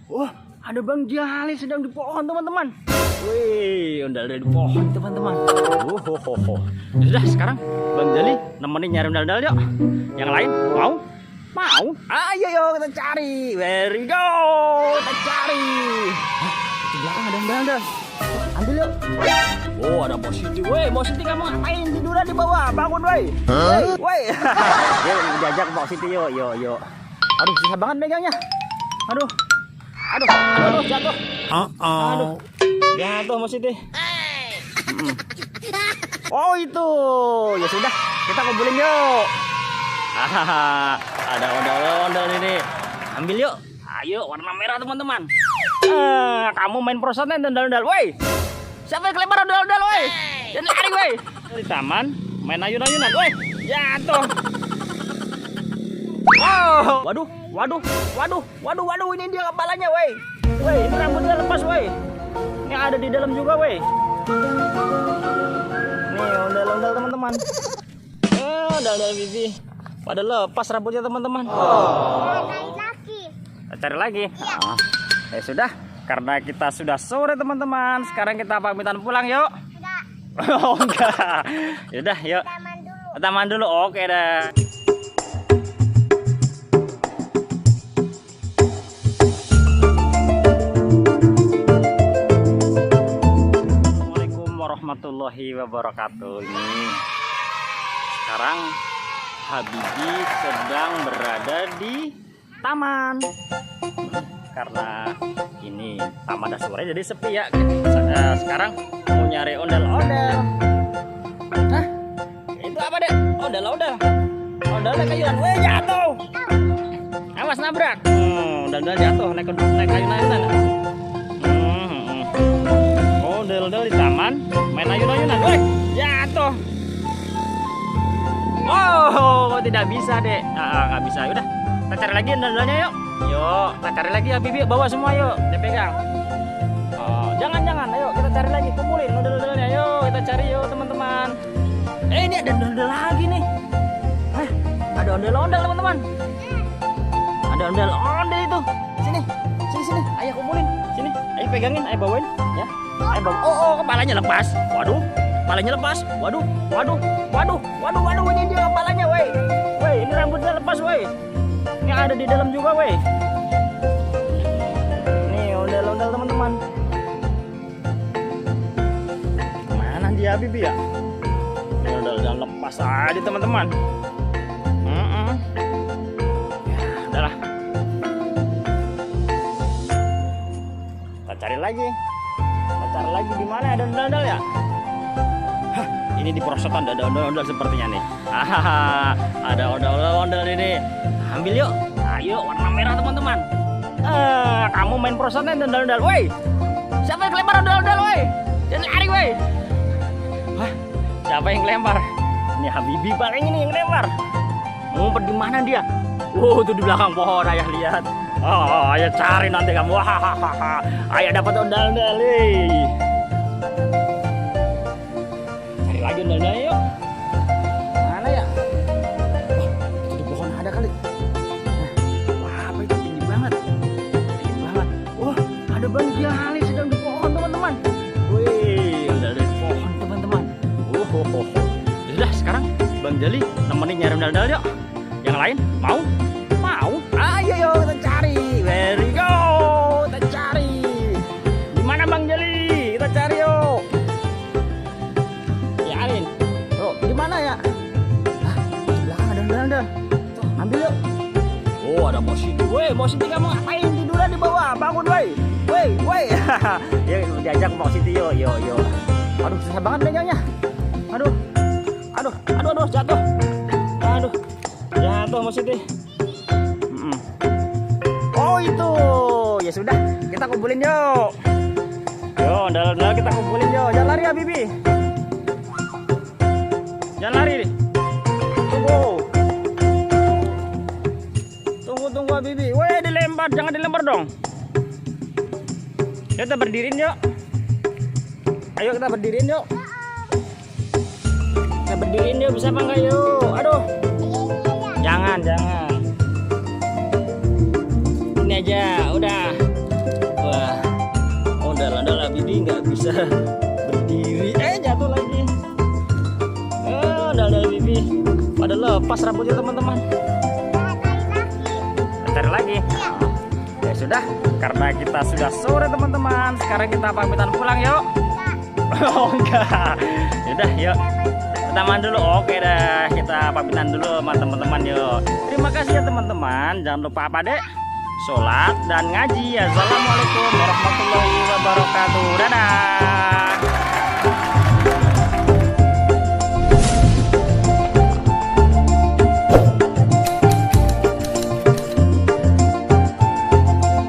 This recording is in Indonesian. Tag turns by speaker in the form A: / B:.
A: Wah, ada Bang Jali sedang di pohon, teman-teman. Wih, ondel dari pohon, teman-teman. Sudah, sekarang Bang Jali nemenin nyari ondel-ondel yuk. Yang lain mau? Mau? Ayo yuk kita cari. Very go. Kita cari. Di belakang ada ondel-ondel. Ambil yuk. Oh, ada Positi. Woi, Positi kamu ngapain tiduran di bawah? Bangun, woi. Woi. Yuk, diajak Positi yuk, yuk. Aduh, susah banget megangnya. Aduh, jatuh. Aduh, jatuh Positi. Oh itu, ya sudah, kita kumpulin yuk. Ada ondel-ondel ini. Ambil yuk. Ayo, warna merah teman-teman. Kamu main prosotan ondel-ondel, woi. Siapa yang kelempar ondel-ondel, woi? Jangan lari, woi. Di taman main ayun-ayunan, woi. Jatuh. Oh, waduh, ini dia kepalanya, woi. Woi, ini rambutnya lepas, woi. Ini ada di dalam juga, woi. Nih, ondel-ondel teman-teman. Ondel-ondel Bibi. Pada lepas rambutnya teman-teman. Cari lagi. Ya sudah, karena kita sudah sore teman-teman. Sekarang kita pamitan pulang yuk. Oh enggak. Yaudah, yuk. Taman dulu. Oke dah. Assalamualaikum warahmatullahi wabarakatuh. Ini sekarang Habibi sedang berada di taman karena ini taman dah sore jadi sepi ya. Sekarang mau nyari ondel-ondel. Hah? Itu apa deh? Ondel-ondel kayunan. Weh, jatuh. Awas nabrak. Ondel-ondel jatuh naik kayunan. Ondel-ondel di taman main ayun-ayunan. Weh, jatuh. Oh, tidak bisa deh. Nggak bisa. Udah, kita cari lagi ondel-ondelnya yuk. Yuk, kita cari lagi ya Bibi. Bawa semua yuk. Dia pegang. Oh, jangan. Ayo, kita cari lagi. Kumpulin ondel-ondelnya. Yuk, kita cari yuk teman-teman. Ini ada ondel lagi nih. Ada ondel-ondel teman-teman. Ada ondel-ondel itu. Sini. Ayo kumpulin. Sini. Ayo pegangin. Ayo bawain. Ya. Ayo bawa. Oh, kepalanya lepas. Waduh. Kepalanya lepas. Waduh. Ini dia kepalanya, woi. Woi, ini rambutnya lepas, woi. Ini ada di dalam juga, woi. Nih, ondel-ondel teman-teman. Mana dia Bibi ya? Ini ondel lepas aja, teman-teman. Ya, udahlah. Kita cari lagi. Di mana ada ondel-ondel ya? Ini di perosotan ada ondel-ondel sepertinya nih. Ada ondel-ondel ini. Ambil yuk. Ayo, warna merah teman-teman. Kamu main perosotan ondel-ondel, woi. Siapa yang kelempar ondel-ondel, woi? Jangan lari, woi. Siapa yang kelempar? Ini Habibi paling ini yang kelempar. Ngumpet di mana dia? Itu di belakang pohon, ayah lihat. Ayah cari nanti kamu. Ayah dapat ondel-ondel nih. Lagi ondel-ondel yuk. Mana ya? Itu di pohon ada kali. Wah, apa itu tinggi banget. Wah, ada Bang Jali sedang di pohon teman-teman. Wih, ondel dari pohon teman-teman. Sudah, sekarang Bang Jali nemenin nyari ondel-ondel yuk. Yang lain mau? Ayo yuk kita cari. Very go. Kita cari. Di mana Bang Jali? Kita cari yuk. Di mana ya? Di belakang ada ondel-ondel. Tuh, ambil yuk. Oh, ada Positi. Woi, Positi kamu ngapain tiduran di bawah? Bangun, woi. Woi. Ya, diajak Positi yuk. Aduh, susah banget megangnya. Aduh, jatuh. Jatuh Positi. Oh, itu. Ya sudah, kita kumpulin yuk. Yo, ondel-ondel kita kumpulin yuk. Jangan lari ya, Bibi. Jangan lari nih. Tunggu Habibi. Weh, dilempar, jangan dilempar dong. Kita berdiriin yuk. Ayo kita berdiriin yuk. Kita berdiriin yuk, bisa apa enggak yuk? Aduh. Jangan. Ini aja, udah. bisa berdiri. Jatuh lagi. Udah Bibi. Pada lepas rambutnya teman-teman. Tarik lagi. Ya sudah, karena kita sudah sore teman-teman. Sekarang kita pamitan pulang yuk. Oh enggak. Yaudah yuk. Pertama dulu. Oke dah, kita pamitan dulu sama teman-teman yuk. Terima kasih ya teman-teman. Jangan lupa apa dek? Sholat dan ngaji. Assalamualaikum warahmatullahi wabarakatuh. Dadah.